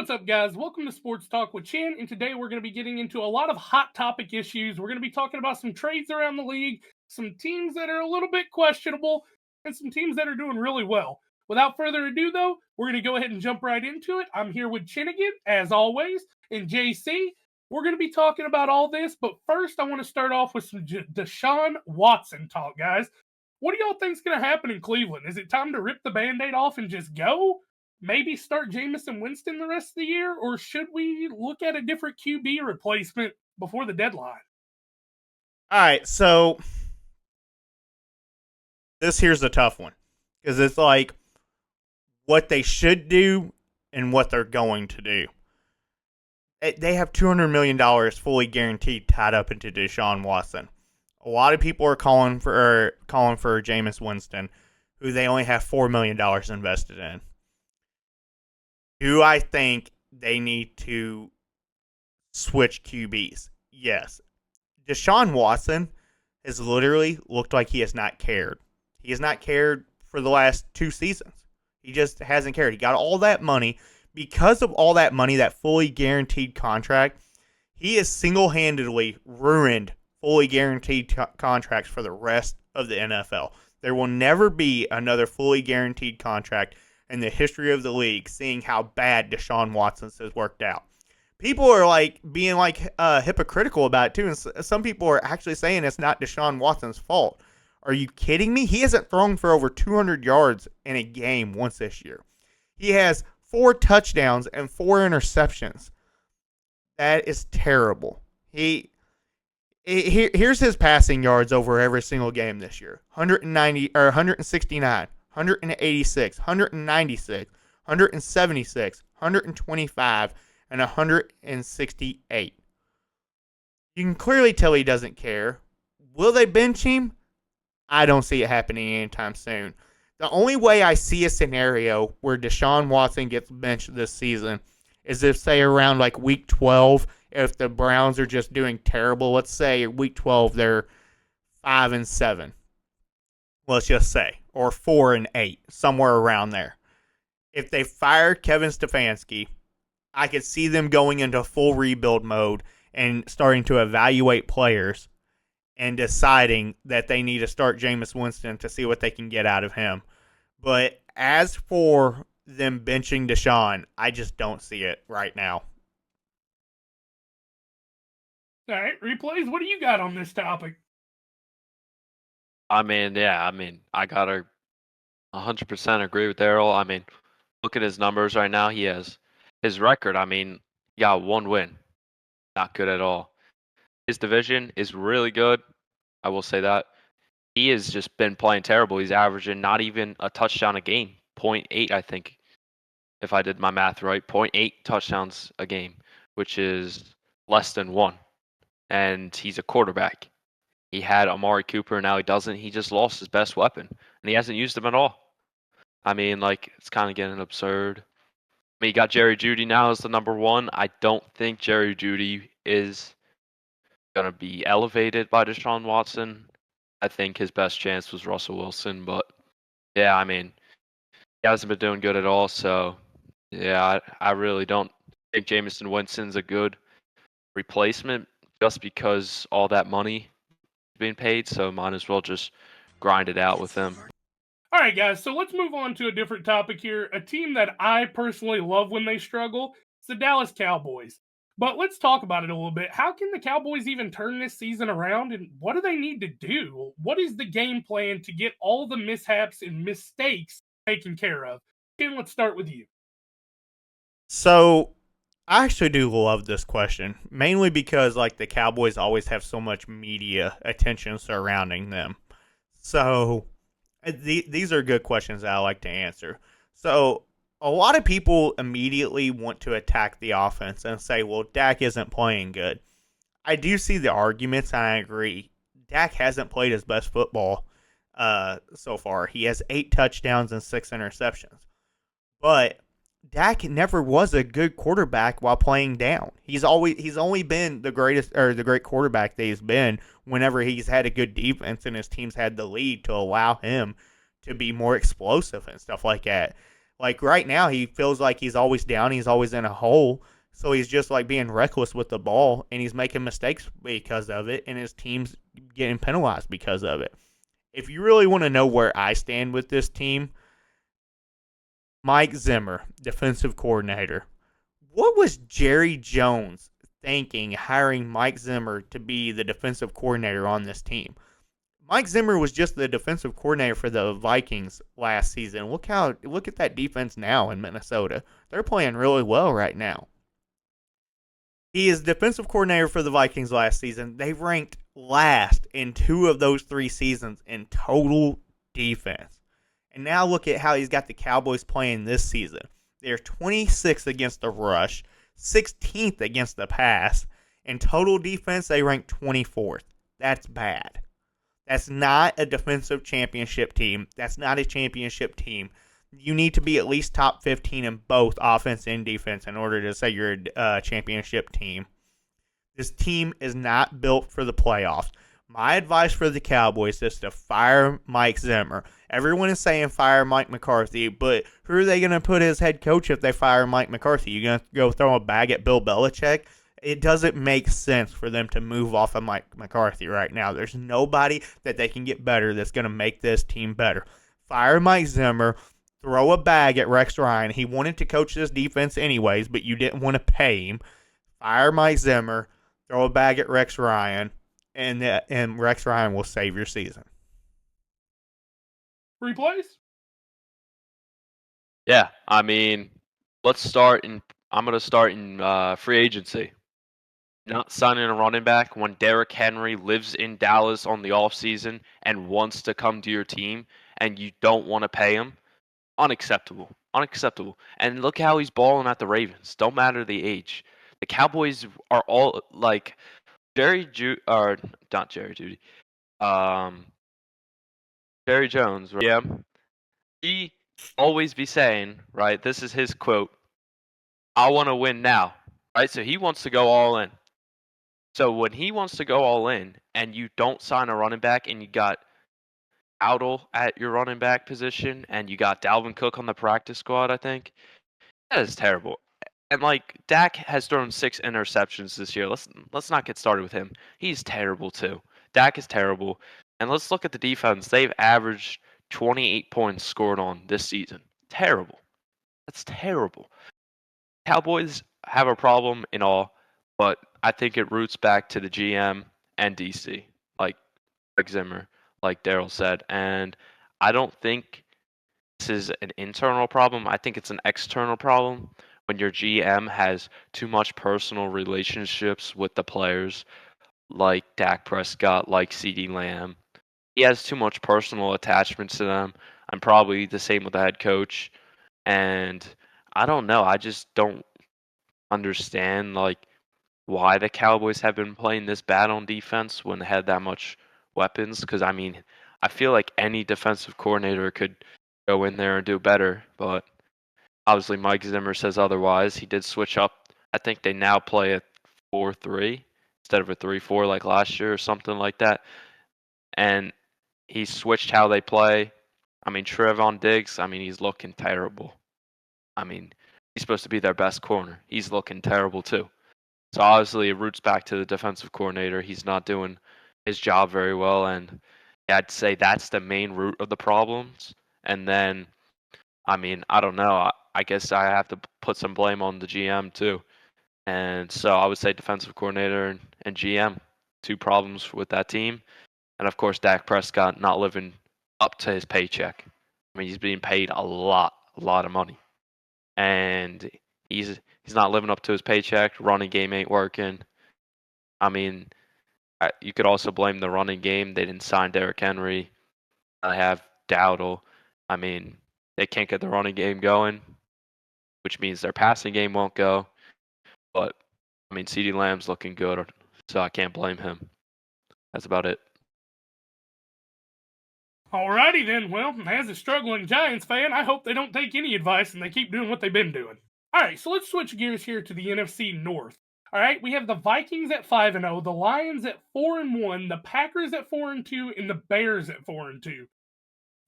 what's up, guys? Welcome to Sports Talk with Chinn, and today we're going to be getting into a lot of hot topic issues. We're going to be talking about some trades around the league, some teams that are a little bit questionable, and some teams that are doing really well. Without further ado, though, we're going to go ahead and jump right into it. I'm here with Chinn again, as always, and JC. We're going to be talking about all this, but first I want to start off with some Deshaun Watson talk, guys. What do y'all think is going to happen in Cleveland? Is it time to rip the Band-Aid off and just go? Maybe start Jameis Winston the rest of the year? Or should we look at a different QB replacement before the deadline? All right, so here's a tough one. Because it's like what they should do and what they're going to do. They have $200 million fully guaranteed tied up into Deshaun Watson. A lot of people are calling for Jameis Winston, who they only have $4 million invested in. Do I think they need to switch QBs? Yes. Deshaun Watson has literally looked like he has not cared. He has not cared for the last 2 seasons. He just hasn't cared. He got all that money. Because of all that money, that fully guaranteed contract, he has single-handedly ruined fully guaranteed contracts for the rest of the NFL. There will never be another fully guaranteed contract in the history of the league, seeing how bad Deshaun Watson's has worked out. People are being hypocritical about it too, and some people are actually saying it's not Deshaun Watson's fault. Are you kidding me? He hasn't thrown for over 200 yards in a game once this year. He has 4 touchdowns and 4 interceptions. That is terrible. Here's his passing yards over every single game this year: 169, 186, 196, 176, 125, and 168. You can clearly tell he doesn't care. Will they bench him? I don't see it happening anytime soon. The only way I see a scenario where Deshaun Watson gets benched this season is if, say, around week 12, if the Browns are just doing terrible. Let's say week 12 they're 5-7. Let's just say, or 4-8, somewhere around there. If they fire Kevin Stefanski, I could see them going into full rebuild mode and starting to evaluate players and deciding that they need to start Jameis Winston to see what they can get out of him. But as for them benching Deshaun, I just don't see it right now. All right, Replays, what do you got on this topic? I gotta 100% agree with Daryl. Look at his numbers right now. He has his record. He got 1 win. Not good at all. His division is really good. I will say that. He has just been playing terrible. He's averaging not even a touchdown a game. 0.8, I think, if I did my math right. 0.8 touchdowns a game, which is less than 1. And he's a quarterback. He had Amari Cooper, now he doesn't. He just lost his best weapon, and he hasn't used him at all. It's kind of getting absurd. You got Jerry Jeudy now as the number 1. I don't think Jerry Jeudy is going to be elevated by Deshaun Watson. I think his best chance was Russell Wilson, but yeah, he hasn't been doing good at all. So yeah, I really don't think Jameis Winston's a good replacement just because all that money is being paid. So might as well just grind it out with him. All right, guys, so let's move on to a different topic here. A team that I personally love when they struggle is the Dallas Cowboys. But let's talk about it a little bit. How can the Cowboys even turn this season around, and what do they need to do? What is the game plan to get all the mishaps and mistakes taken care of? Ken, let's start with you. So, I actually do love this question, mainly because the Cowboys always have so much media attention surrounding them. So, these are good questions that I like to answer. So, a lot of people immediately want to attack the offense and say, well, Dak isn't playing good. I do see the arguments, and I agree. Dak hasn't played his best football so far. He has 8 touchdowns and 6 interceptions. But Dak never was a good quarterback while playing down. He's only been the great quarterback that he's been whenever he's had a good defense and his team's had the lead to allow him to be more explosive and stuff like that. Like right now, he feels like he's always down. He's always in a hole. So he's just like being reckless with the ball, and he's making mistakes because of it, and his team's getting penalized because of it. If you really want to know where I stand with this team, Mike Zimmer, defensive coordinator. What was Jerry Jones thinking hhiring Mike Zimmer to be the defensive coordinator on this team? Mike Zimmer was just the defensive coordinator for the Vikings last season. Look at that defense now in Minnesota. They're playing really well right now. He is defensive coordinator for the Vikings last season. They ranked last in 2 of those 3 seasons in total defense. And now look at how he's got the Cowboys playing this season. They're 26th against the rush, 16th against the pass. In total defense, they rank 24th. That's bad. That's not a defensive championship team. That's not a championship team. You need to be at least top 15 in both offense and defense in order to say you're a championship team. This team is not built for the playoffs. My advice for the Cowboys is to fire Mike Zimmer. Everyone is saying fire Mike McCarthy, but who are they going to put as head coach if they fire Mike McCarthy? You going to go throw a bag at Bill Belichick? It doesn't make sense for them to move off of Mike McCarthy right now. There's nobody that they can get better that's going to make this team better. Fire Mike Zimmer. Throw a bag at Rex Ryan. He wanted to coach this defense anyways, but you didn't want to pay him. Fire Mike Zimmer. Throw a bag at Rex Ryan, and Rex Ryan will save your season. Replays? Yeah, I mean, let's start in. I'm going to start in free agency. Not signing a running back when Derrick Henry lives in Dallas on the offseason and wants to come to your team, and you don't want to pay him. Unacceptable. Unacceptable. And look how he's balling at the Ravens. Don't matter the age. The Cowboys are all like Jerry Judy. Jerry Jones, right? Yeah. He always be saying, right, this is his quote, I want to win now. Right? So he wants to go all in. So when he wants to go all in and you don't sign a running back and you got Outl at your running back position, and you got Dalvin Cook on the practice squad, I think. That is terrible. And like Dak has thrown 6 interceptions this year. Let's not get started with him. He's terrible too. Dak is terrible. And let's look at the defense. They've averaged 28 points scored on this season. Terrible. That's terrible. Cowboys have a problem in all, but I think it roots back to the GM and DC, like Greg Zimmer, like Daryl said. And I don't think this is an internal problem. I think it's an external problem when your GM has too much personal relationships with the players, like Dak Prescott, like CeeDee Lamb. He has too much personal attachments to them. I'm probably the same with the head coach. And I don't know. I just don't understand like why the Cowboys have been playing this bad on defense when they had that much weapons. Because I mean, I feel like any defensive coordinator could go in there and do better, but obviously Mike Zimmer says otherwise. He did switch up. I think they now play a 4-3 instead of a 3-4 like last year or something like that. And he switched how they play. I mean, Trevon Diggs, I mean, he's looking terrible. I mean, he's supposed to be their best corner. He's looking terrible too. So obviously it roots back to the defensive coordinator. He's not doing his job very well, and I'd say that's the main root of the problems. And then, I mean, I don't know. I guess I have to put some blame on the GM too. And so I would say defensive coordinator and GM, 2 problems with that team. And of course, Dak Prescott not living up to his paycheck. I mean, he's being paid a lot of money. And he's not living up to his paycheck. Running game ain't working. I mean, you could also blame the running game. They didn't sign Derrick Henry. I have Dowdle. I mean, they can't get the running game going, which means their passing game won't go. But, I mean, CeeDee Lamb's looking good, so I can't blame him. That's about it. Alrighty then. Well, as a struggling Giants fan, I hope they don't take any advice and they keep doing what they've been doing. Alright, so let's switch gears here to the NFC North. Alright, we have the Vikings at 5-0, the Lions at 4-1, the Packers at 4-2, and the Bears at 4-2.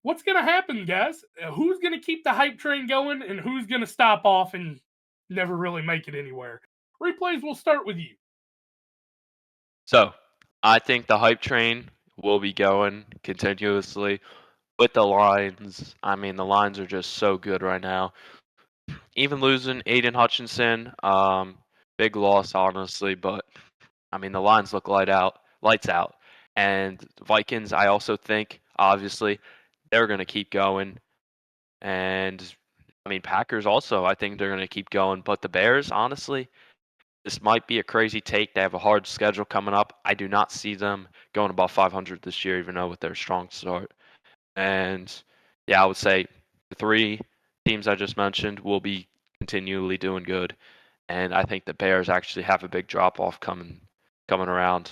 What's going to happen, guys? Who's going to keep the hype train going, and who's going to stop off and never really make it anywhere? Replays, we'll start with you. So, I think the hype train will be going continuously with the Lions. I mean, the Lions are just so good right now. Even losing Aiden Hutchinson, big loss, honestly, but I mean, the Lions look lights out. And the Vikings, I also think, obviously, they're going to keep going. And I mean, Packers also, I think they're going to keep going. But the Bears, honestly, this might be a crazy take. They have a hard schedule coming up. I do not see them going above 500 this year, even though with their strong start. And yeah, I would say the three teams I just mentioned will be continually doing good. And I think the Bears actually have a big drop off coming around.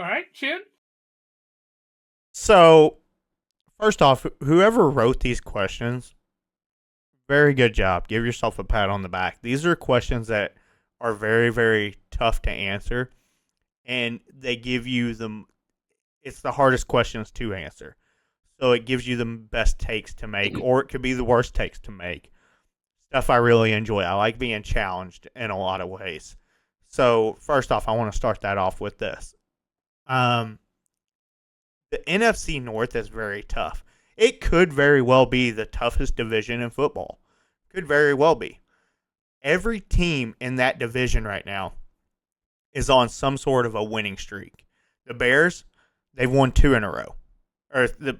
All right, Chinn? So, first off, whoever wrote these questions, very good job. Give yourself a pat on the back. These are questions that are very, very tough to answer, and they give you it's the hardest questions to answer. So it gives you the best takes to make, or it could be the worst takes to make. Stuff I really enjoy. I like being challenged in a lot of ways. So first off, I want to start that off with this. The NFC North is very tough. It could very well be the toughest division in football. Could very well be. Every team in that division right now is on some sort of a winning streak. The Bears, they've won 2 in a row. Or the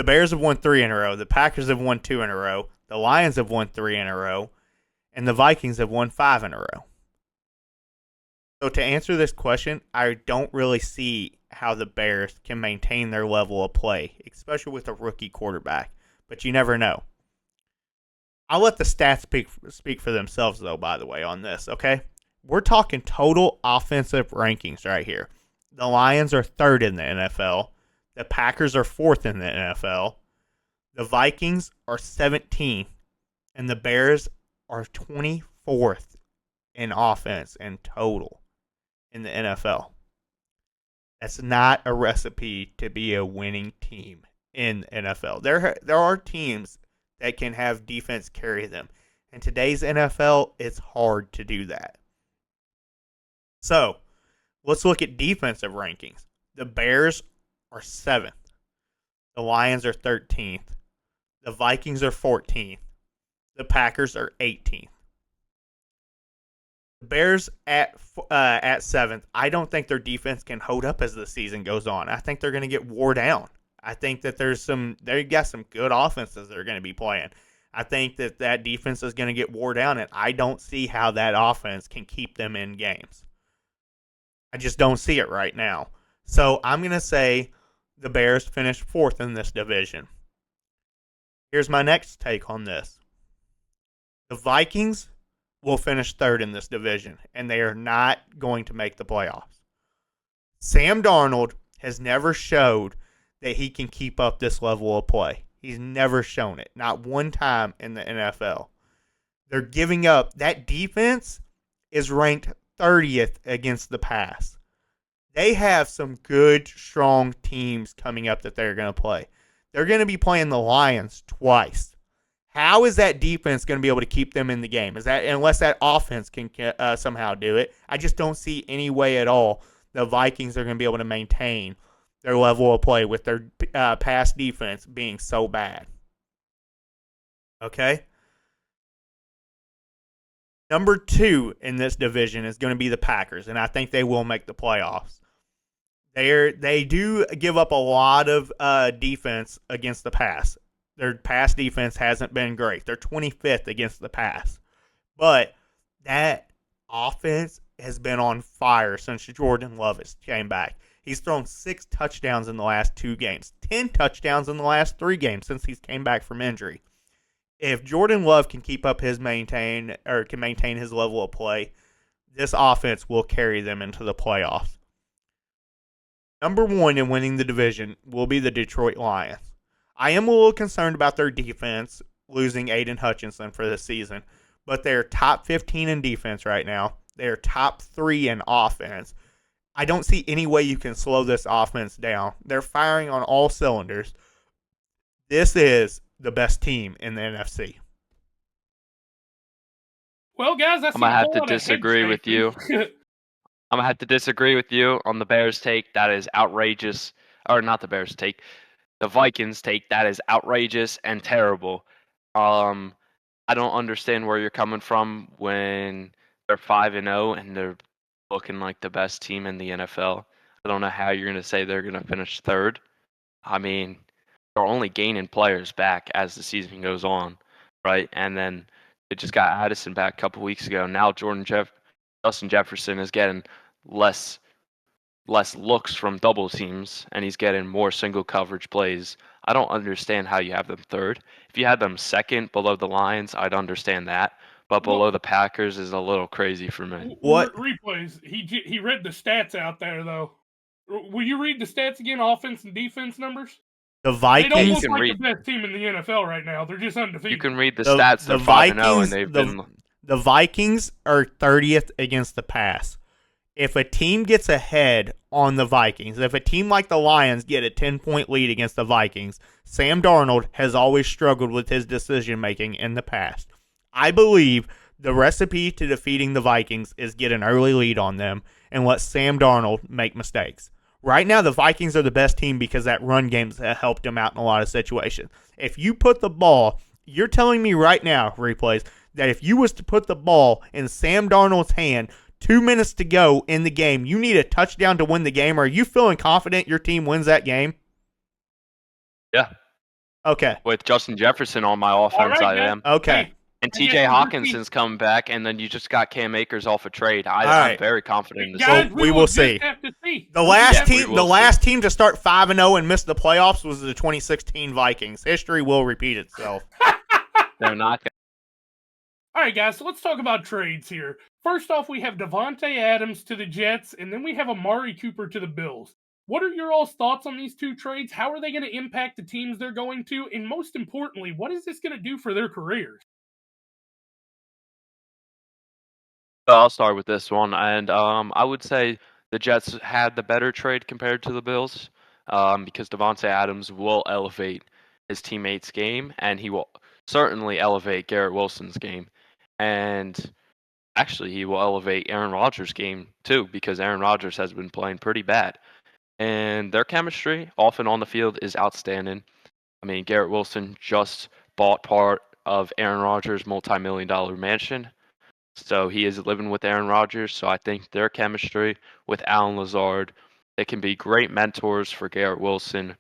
Bears have won 3 in a row. The Packers have won 2 in a row. The Lions have won 3 in a row. And the Vikings have won 5 in a row. So to answer this question, I don't really see how the Bears can maintain their level of play, especially with a rookie quarterback. But you never know. I'll let the stats speak for themselves, though, by the way, on this, okay? We're talking total offensive rankings right here. The Lions are 3rd in the NFL. The Packers are 4th in the NFL. The Vikings are 17th. And the Bears are 24th in offense in total in the NFL. That's not a recipe to be a winning team in the NFL. There are teams that can have defense carry them. In today's NFL, it's hard to do that. So, let's look at defensive rankings. The Bears are 7th. The Lions are 13th. The Vikings are 14th. The Packers are 18th. The Bears at 7th, I don't think their defense can hold up as the season goes on. I think they're going to get wore down. I think that they got some good offenses that are going to be playing. I think that defense is going to get wore down, and I don't see how that offense can keep them in games. I just don't see it right now. So I'm going to say the Bears finish 4th in this division. Here's my next take on this. The Vikings will finish 3rd in this division, and they are not going to make the playoffs. Sam Darnold has never showed that he can keep up this level of play. He's never shown it. Not one time in the NFL. They're giving up. That defense is ranked 30th against the pass. They have some good, strong teams coming up that they're going to play. They're going to be playing the Lions twice. How is that defense going to be able to keep them in the game? Unless that offense can somehow do it? I just don't see any way at all the Vikings are going to be able to maintain their level of play with their pass defense being so bad. Okay? Number 2 in this division is going to be the Packers, and I think they will make the playoffs. They do give up a lot of defense against the pass. Their pass defense hasn't been great. They're 25th against the pass. But that offense has been on fire since Jordan Love came back. He's thrown 6 touchdowns in the last 2 games, 10 touchdowns in the last 3 games since he's came back from injury. If Jordan Love can keep up maintain his level of play, this offense will carry them into the playoffs. Number 1 in winning the division will be the Detroit Lions. I am a little concerned about their defense losing Aiden Hutchinson for this season, but they're top 15 in defense right now. They're top 3 in offense. I don't see any way you can slow this offense down. They're firing on all cylinders. This is the best team in the NFC. Well, guys, I I'm gonna see a have whole to lot of head disagree with you. shaking. I'm gonna have to disagree with you on the Bears take. That is outrageous. Or not the Bears take. The Vikings take. That is outrageous and terrible. Um, I don't understand where you're coming from when they're 5-0 and they're looking like the best team in the NFL. I don't know how you're gonna say they're gonna finish third. I mean, they're only gaining players back as the season goes on, right? And then they just got Addison back a couple weeks ago. Now Justin Jefferson is getting less looks from double teams, and he's getting more single coverage plays. I don't understand how you have them third. If you had them second below the Lions, I'd understand that. But below Well, the Packers is a little crazy for me. What? Replays. He read the stats out there, though. Will you read the stats again, offense and defense numbers? The They don't Vikings. look like the best team in the NFL right now. They're just undefeated. You can read the stats. They're 5-0, and they've been. The Vikings are 30th against the pass. If a team gets ahead on the Vikings, if a team like the Lions get a 10-point lead against the Vikings, Sam Darnold has always struggled with his decision-making in the past. I believe the recipe to defeating the Vikings is get an early lead on them and let Sam Darnold make mistakes. Right now, the Vikings are the best team because that run game's helped them out in a lot of situations. If you put the ball, you're telling me right now, replays, that if you was to put the ball in Sam Darnold's hand 2 minutes to go in the game, you need a touchdown to win the game. Are you feeling confident your team wins that game? Yeah. Okay. With Justin Jefferson on my offense, I am. Okay. Hey, And TJ Hawkinson's coming back, and then you just got Cam Akers off a trade. I'm right. very confident in this. guys, team. we will see. Have to see. The last Yeah, team, the last team to start 5-0 and miss the playoffs was the 2016 Vikings. History will repeat itself. They're not. All right, guys, so let's talk about trades here. First off, we have Davante Adams to the Jets, and then we have Amari Cooper to the Bills. What are your all's thoughts on these two trades? How are they going to impact the teams they're going to? And most importantly, what is this going to do for their careers? I'll start with this one, and I would say the Jets had the better trade compared to the Bills, because Davante Adams will elevate his teammates' game, and he will certainly elevate Garrett Wilson's game, and actually he will elevate Aaron Rodgers' game too, because Aaron Rodgers has been playing pretty bad, and their chemistry off and on the field is outstanding. I mean, Garrett Wilson just bought part of Aaron Rodgers' multi-million-dollar mansion. So he is living with Aaron Rodgers. So I think their chemistry with Alan Lazard, they can be great mentors for Garrett Wilson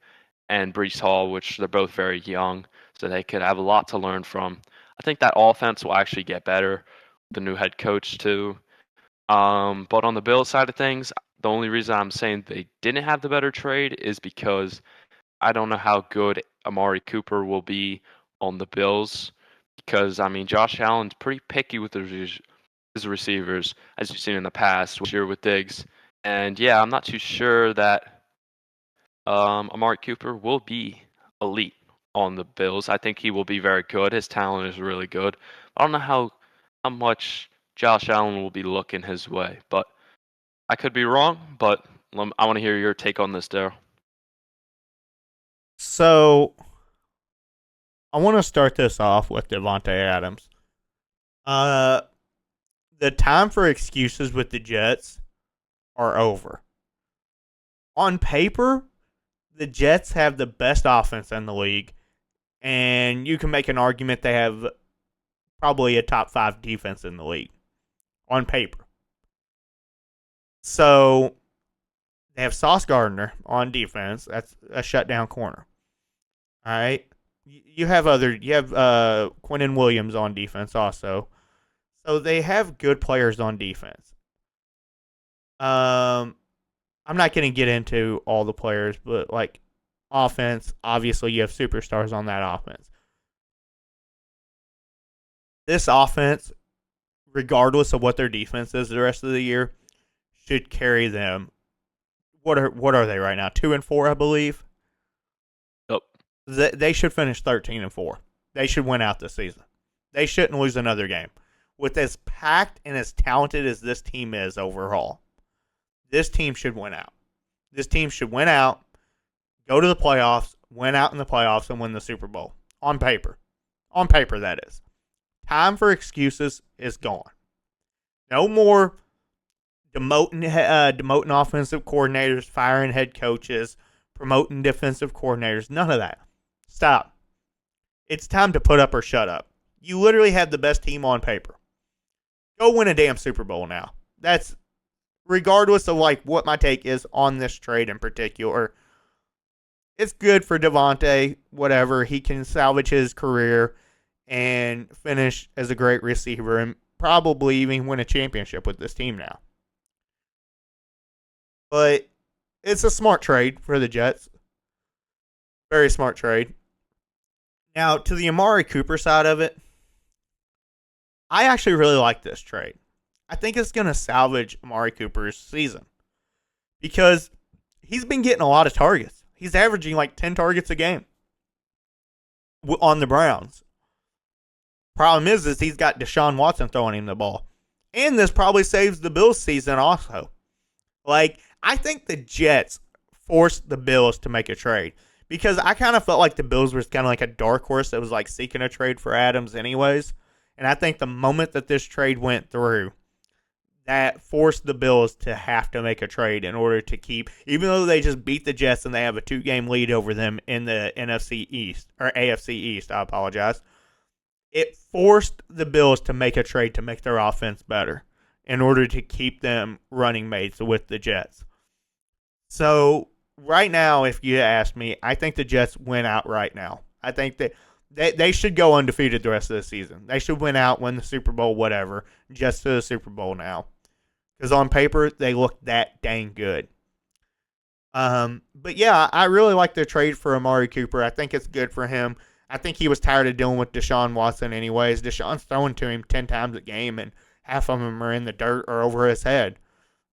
and Breece Hall, which they're both very young. So they could have a lot to learn from. I think that offense will actually get better. The new head coach too. But on the Bills side of things, the only reason I'm saying they didn't have the better trade is because I don't know how good Amari Cooper will be on the Bills. Because, I mean, Josh Allen's pretty picky with his receivers, as you've seen in the past, this year with Diggs. And, yeah, I'm not too sure that Amari Cooper will be elite on the Bills. I think he will be very good. His talent is really good. I don't know how much Josh Allen will be looking his way. But I could be wrong, but I want to hear your take on this, Daryl. So I want to start this off with Davante Adams. The time for excuses with the Jets are over. On paper, the Jets have the best offense in the league, and you can make an argument they have probably a top 5 defense in the league. On paper. So they have Sauce Gardner on defense. That's a shutdown corner. All right. You have Quinnen Williams on defense also. So they have good players on defense. I'm not going to get into all the players, but like offense, obviously you have superstars on that offense. This offense, regardless of what their defense is the rest of the year, should carry them. What are they right now? 2-4, I believe. They should finish 13-4. They should win out this season. They shouldn't lose another game. With as packed and as talented as this team is overall, this team should win out. This team should win out, go to the playoffs, win out in the playoffs, and win the Super Bowl. On paper. On paper, that is. Time for excuses is gone. No more demoting offensive coordinators, firing head coaches, promoting defensive coordinators. None of that. Stop. It's time to put up or shut up. You literally have the best team on paper. Go win a damn Super Bowl now. That's regardless of like what my take is on this trade in particular. It's good for Davante, whatever. He can salvage his career and finish as a great receiver and probably even win a championship with this team now. But it's a smart trade for the Jets. Very smart trade. Now, to the Amari Cooper side of it, I actually really like this trade. I think it's going to salvage Amari Cooper's season because he's been getting a lot of targets. He's averaging like 10 targets a game on the Browns. Problem is he's got Deshaun Watson throwing him the ball. And this probably saves the Bills' season also. Like, I think the Jets forced the Bills to make a trade because I kind of felt like the Bills were kind of like a dark horse that was like seeking a trade for Adams anyways. And I think the moment that this trade went through, that forced the Bills to have to make a trade in order to keep, even though they just beat the Jets and they have a 2-game lead over them in the NFC East, or AFC East, I apologize. It forced the Bills to make a trade to make their offense better in order to keep them running mates with the Jets. So, right now, if you ask me, I think the Jets win out right now. I think that they should go undefeated the rest of the season. They should win out, win the Super Bowl, whatever, just to the Super Bowl now. Because on paper, they look that dang good. But yeah, I really like the trade for Amari Cooper. I think it's good for him. I think he was tired of dealing with Deshaun Watson anyways. Deshaun's throwing to him 10 times a game, and half of them are in the dirt or over his head.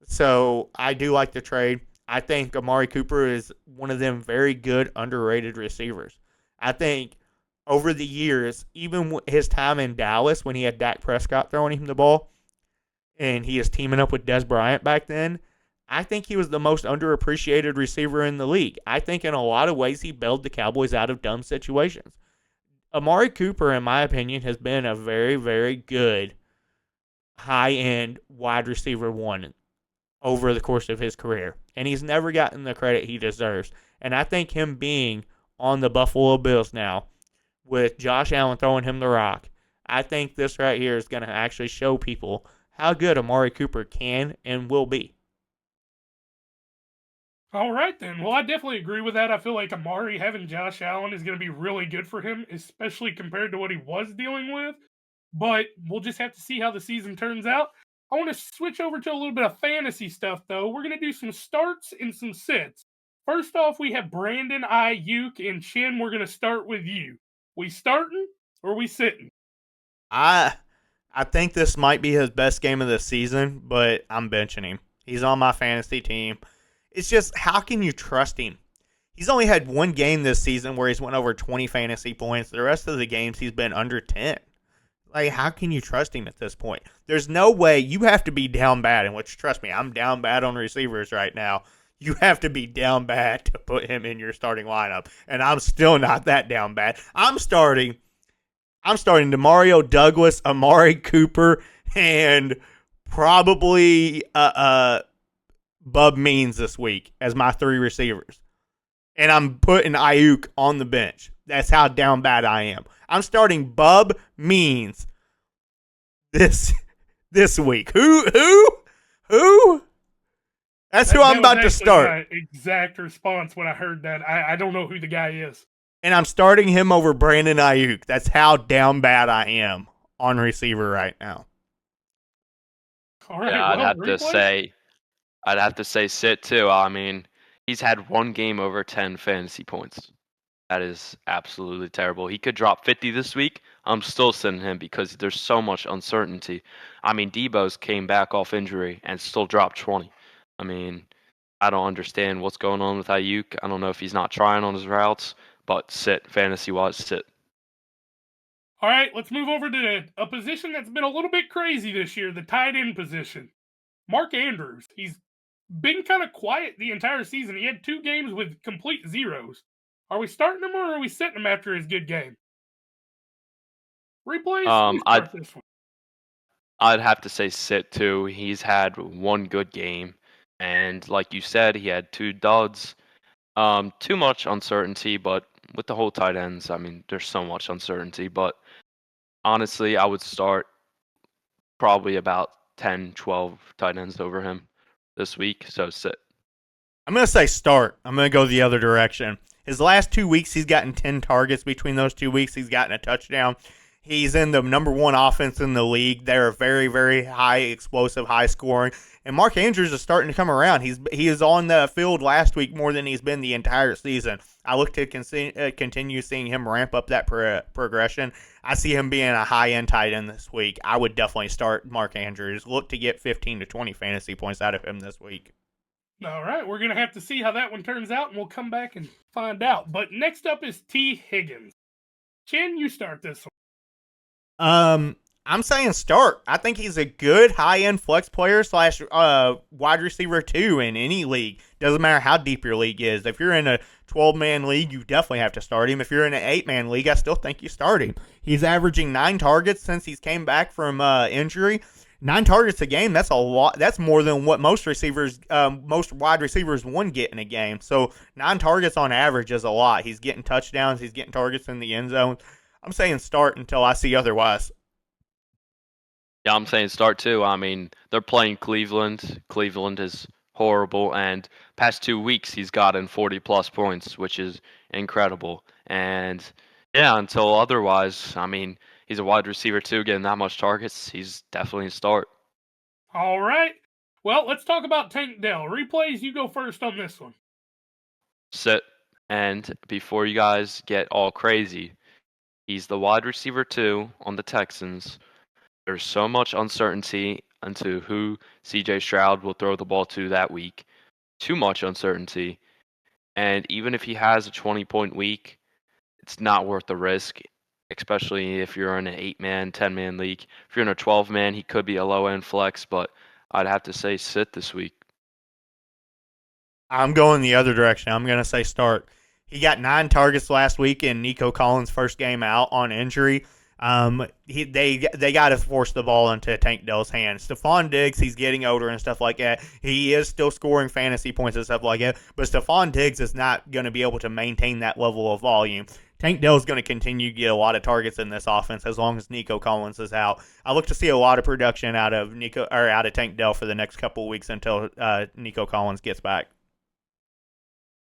So I do like the trade. I think Amari Cooper is one of them very good, underrated receivers. I think over the years, even his time in Dallas when he had Dak Prescott throwing him the ball, and he is teaming up with Des Bryant back then, I think he was the most underappreciated receiver in the league. I think in a lot of ways he bailed the Cowboys out of dumb situations. Amari Cooper, in my opinion, has been a very, very good high-end wide receiver one over the course of his career. And he's never gotten the credit he deserves. And I think him being on the Buffalo Bills now, with Josh Allen throwing him the rock, I think this right here is going to actually show people how good Amari Cooper can and will be. All right, then. Well, I definitely agree with that. I feel like Amari having Josh Allen is going to be really good for him, especially compared to what he was dealing with. But we'll just have to see how the season turns out. I want to switch over to a little bit of fantasy stuff, though. We're going to do some starts and some sits. First off, we have Brandon Ayuk and Chinn. We're going to start with you. We starting or we sitting? I think this might be his best game of the season, but I'm benching him. He's on my fantasy team. It's just, how can you trust him? He's only had one game this season where he's went over 20 fantasy points. The rest of the games, he's been under 10. Like, how can you trust him at this point? There's no way. You have to be down bad, and which, trust me, I'm down bad on receivers right now. You have to be down bad to put him in your starting lineup, and I'm still not that down bad. I'm starting DeMario Douglas, Amari Cooper, and probably Bub Means this week as my 3 receivers. And I'm putting Ayuk on the bench. That's how down bad I am. I'm starting Bub Means this week. Who? That's who I'm about to start. My exact response when I heard that. I don't know who the guy is. And I'm starting him over Brandon Ayuk. That's how down bad I am on receiver right now. All right, yeah, I'd have to say sit too. I mean, he's had one game over 10 fantasy points. That is absolutely terrible. He could drop 50 this week. I'm still sitting him because there's so much uncertainty. I mean, Debo's came back off injury and still dropped 20. I mean, I don't understand what's going on with Ayuk. I don't know if he's not trying on his routes, but sit, fantasy-wise, sit. All right, let's move over to a position that's been a little bit crazy this year, the tight end position. Mark Andrews, he's been kind of quiet the entire season. He had 2 games with complete zeros. Are we starting him or are we sitting him after his good game? Replays, you start this one. I'd have to say sit too. He's had one good game, and like you said, he had 2 duds. Too much uncertainty, but with the whole tight ends, I mean, there's so much uncertainty. But honestly, I would start probably about 10, 12 tight ends over him this week. So sit. I'm going to say start. I'm going to go the other direction. His last 2 weeks, he's gotten 10 targets. Between those 2 weeks, he's gotten a touchdown. He's in the number 1 offense in the league. They're very, very high explosive, high scoring. And Mark Andrews is starting to come around. He is on the field last week more than he's been the entire season. I look to continue seeing him ramp up that progression. I see him being a high-end tight end this week. I would definitely start Mark Andrews. Look to get 15 to 20 fantasy points out of him this week. All right, we're going to have to see how that one turns out, and we'll come back and find out. But next up is T. Higgins. Chinn, you start this one. I'm saying start. I think he's a good high-end flex player / wide receiver too in any league. Doesn't matter how deep your league is. If you're in a 12-man league, you definitely have to start him. If you're in an 8-man league, I still think you start him. He's averaging 9 targets since he's came back from injury. 9 targets a game, that's a lot. That's more than what most wide receivers get in a game. So 9 targets on average is a lot. He's getting touchdowns. He's getting targets in the end zone. I'm saying start until I see otherwise. Yeah, I'm saying start too. I mean, they're playing Cleveland. Cleveland is horrible, and past 2 weeks he's gotten 40-plus points, which is incredible. And yeah, until otherwise, I mean, he's a wide receiver too, getting that much targets. He's definitely a start. All right. Well, let's talk about Tank Dell. Replays, you go first on this one. Sit. And before you guys get all crazy, he's the wide receiver 2 on the Texans. There's so much uncertainty into who C.J. Stroud will throw the ball to that week. Too much uncertainty. And even if he has a 20-point week, it's not worth the risk, especially if you're in an 8-man, 10-man league. If you're in a 12-man, he could be a low-end flex, but I'd have to say sit this week. I'm going the other direction. I'm going to say start. He got 9 targets last week in Nico Collins' first game out on injury. They got to force the ball into Tank Dell's hands. Stephon Diggs, he's getting older and stuff like that. He is still scoring fantasy points and stuff like that, but Stephon Diggs is not going to be able to maintain that level of volume. Tank Dell's going to continue to get a lot of targets in this offense as long as Nico Collins is out. I look to see a lot of production out of Tank Dell for the next couple of weeks until Nico Collins gets back.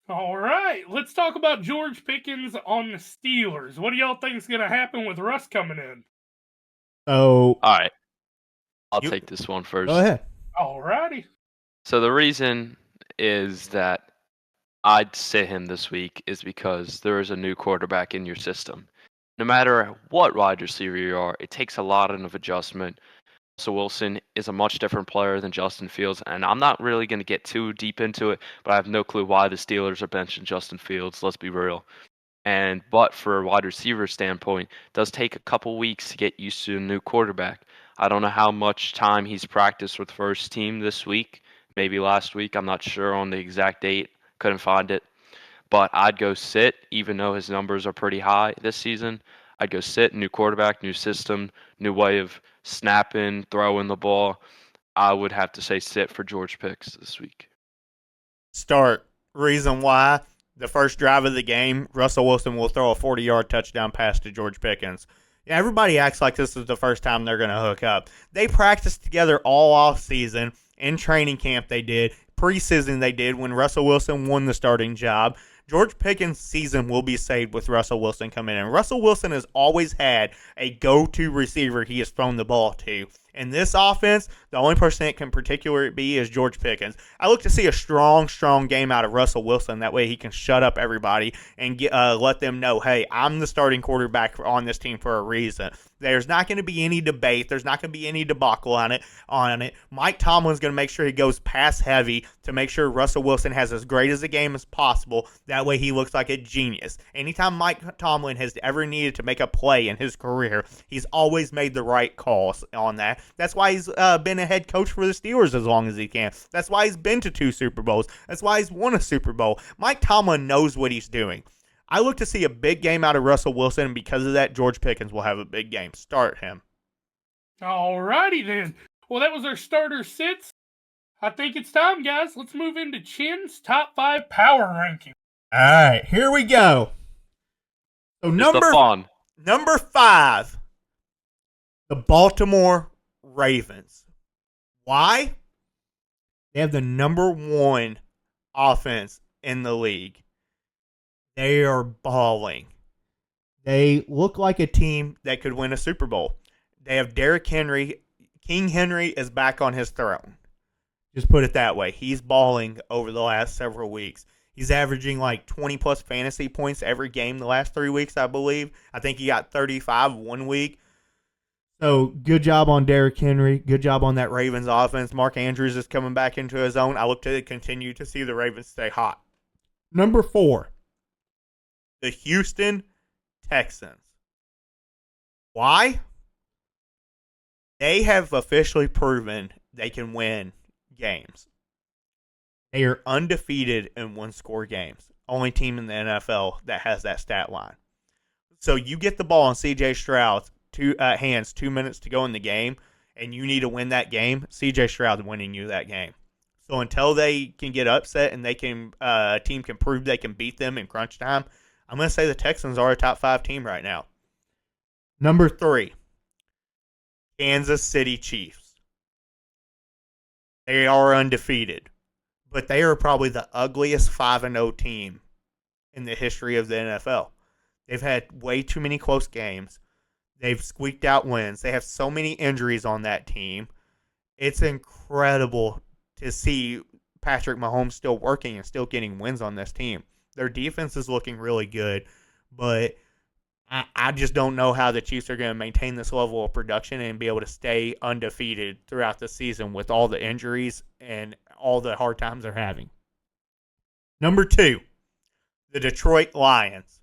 All right, let's talk about George Pickens on the Steelers. What do y'all think is going to happen with Russ coming in? Oh, all right. I'll take this one first. Go ahead. All righty. So the reason is that I'd sit him this week is because there is a new quarterback in your system. No matter what wide receiver you are, it takes a lot of adjustment. So Wilson is a much different player than Justin Fields, and I'm not really going to get too deep into it, but I have no clue why the Steelers are benching Justin Fields, let's be real. But for a wide receiver standpoint, it does take a couple weeks to get used to a new quarterback. I don't know how much time he's practiced with first team this week, maybe last week. I'm not sure on the exact date, couldn't find it. But I'd go sit, even though his numbers are pretty high this season. I'd go sit, new quarterback, new system, new way of snapping, throwing the ball. I would have to say sit for George Pickens this week. Start. Reason why, the first drive of the game, Russell Wilson will throw a 40-yard touchdown pass to George Pickens. Yeah, everybody acts like this is the first time they're going to hook up. They practiced together all off season. In training camp they did. Preseason they did when Russell Wilson won the starting job. George Pickens' season will be saved with Russell Wilson coming in. Russell Wilson has always had a go-to receiver he has thrown the ball to. In this offense, the only person it can particularly be is George Pickens. I look to see a strong game out of Russell Wilson. That way he can shut up everybody and let them know, hey, I'm the starting quarterback on this team for a reason. There's not going to be any debate. There's not going to be any debacle on it. Mike Tomlin's going to make sure he goes pass heavy to make sure Russell Wilson has as great as a game as possible. That way he looks like a genius. Anytime Mike Tomlin has ever needed to make a play in his career, he's always made the right calls on that. That's why he's been a head coach for the Steelers as long as he can. That's why he's been to 2 Super Bowls. That's why he's won a Super Bowl. Mike Tomlin knows what he's doing. I look to see a big game out of Russell Wilson, and because of that, George Pickens will have a big game. Start him. Alrighty then. Well, that was our starter sits. I think it's time, guys. Let's move into Chinn's top 5 power ranking. All right, here we go. So number 5, the Baltimore Ravens. Why? They have the number 1 offense in the league. They are balling. They look like a team that could win a Super Bowl. They have Derrick Henry. King Henry is back on his throne. Just put it that way. He's balling over the last several weeks. He's averaging like 20-plus fantasy points every game the last 3 weeks, I believe. I think he got 35 one week. So, good job on Derrick Henry. Good job on that Ravens offense. Mark Andrews is coming back into his own. I look to continue to see the Ravens stay hot. Number 4, the Houston Texans. Why? They have officially proven they can win games. They are undefeated in one-score games. Only team in the NFL that has that stat line. So you get the ball on C.J. Stroud's hands 2 minutes to go in the game, and you need to win that game. C.J. Stroud's winning you that game. So until they can get upset and a team can prove they can beat them in crunch time, I'm going to say the Texans are a top 5 team right now. Number 3, Kansas City Chiefs. They are undefeated, but they are probably the ugliest 5-0 team in the history of the NFL. They've had way too many close games. They've squeaked out wins. They have so many injuries on that team. It's incredible to see Patrick Mahomes still working and still getting wins on this team. Their defense is looking really good, but I just don't know how the Chiefs are going to maintain this level of production and be able to stay undefeated throughout the season with all the injuries and all the hard times they're having. Number 2, the Detroit Lions.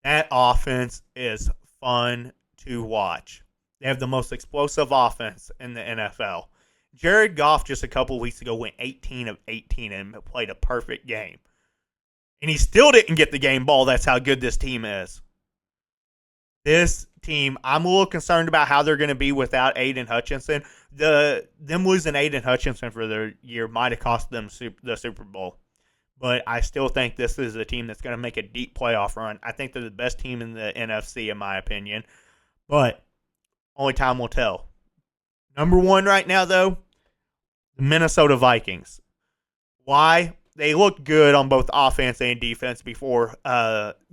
That offense is fun to watch. They have the most explosive offense in the NFL. Jared Goff just a couple weeks ago went 18 of 18 and played a perfect game. And he still didn't get the game ball. That's how good this team is. This team, I'm a little concerned about how they're going to be without Aiden Hutchinson. Them losing Aiden Hutchinson for the year might have cost them the Super Bowl. But I still think this is a team that's going to make a deep playoff run. I think they're the best team in the NFC, in my opinion. But only time will tell. Number 1 right now, though, the Minnesota Vikings. Why? They looked good on both offense and defense before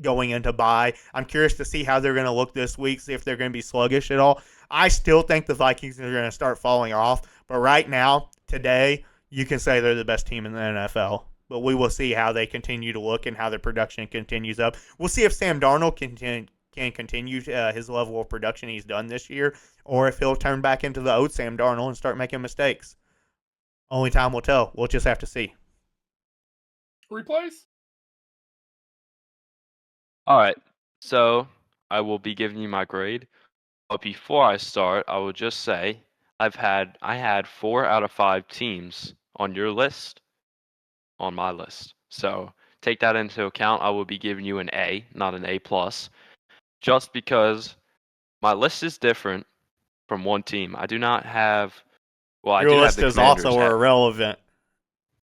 going into bye. I'm curious to see how they're going to look this week, see if they're going to be sluggish at all. I still think the Vikings are going to start falling off. But right now, today, you can say they're the best team in the NFL. But we will see how they continue to look and how their production continues up. We'll see if Sam Darnold can continue his level of production he's done this year, or if he'll turn back into the old Sam Darnold and start making mistakes. Only time will tell. We'll just have to see. Replays? All right. So I will be giving you my grade. But before I start, I will just say I had 4 out of 5 teams on your list, on my list. So take that into account. I will be giving you an A, not an A+, just because my list is different from one team. I do not have. Well, I do your have list is also irrelevant.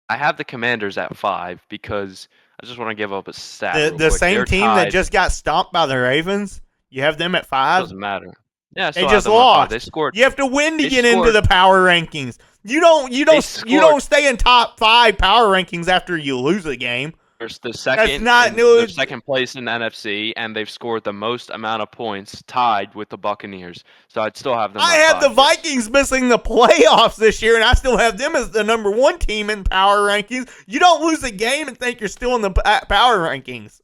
I have the Commanders at 5 because I just want to give up a stat. The same team that just got stomped by the Ravens, you have them at 5? Doesn't matter. Yeah, they just lost. They scored. You have to win to get into the power rankings. You don't stay in top 5 power rankings after you lose a game. There's the second. They're second place in the NFC, and they've scored the most amount of points, tied with the Buccaneers. So I'd still have them. I have the Vikings missing the playoffs this year, and I still have them as the number 1 team in power rankings. You don't lose a game and think you're still in the power rankings.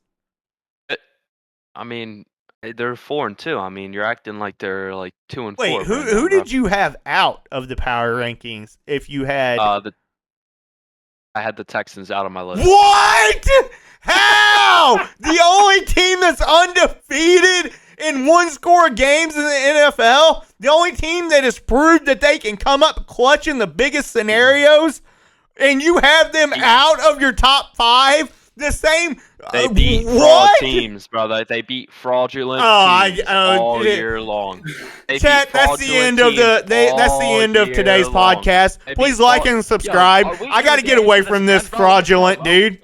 I mean, They're 4-2. I mean, you're acting like they're like 2-4. Wait, who did you have out of the power rankings? If you had, I had the Texans out of my list. What? How? The only team that's undefeated in one-score games in the NFL? The only team that has proved that they can come up clutch in the biggest scenarios? And you have them out of your top 5? The same. They beat fraud teams, brother. They beat fraudulent teams all year long. Chat, that's the end of today's podcast. Please like and subscribe. I got to get away from this fraudulent dude.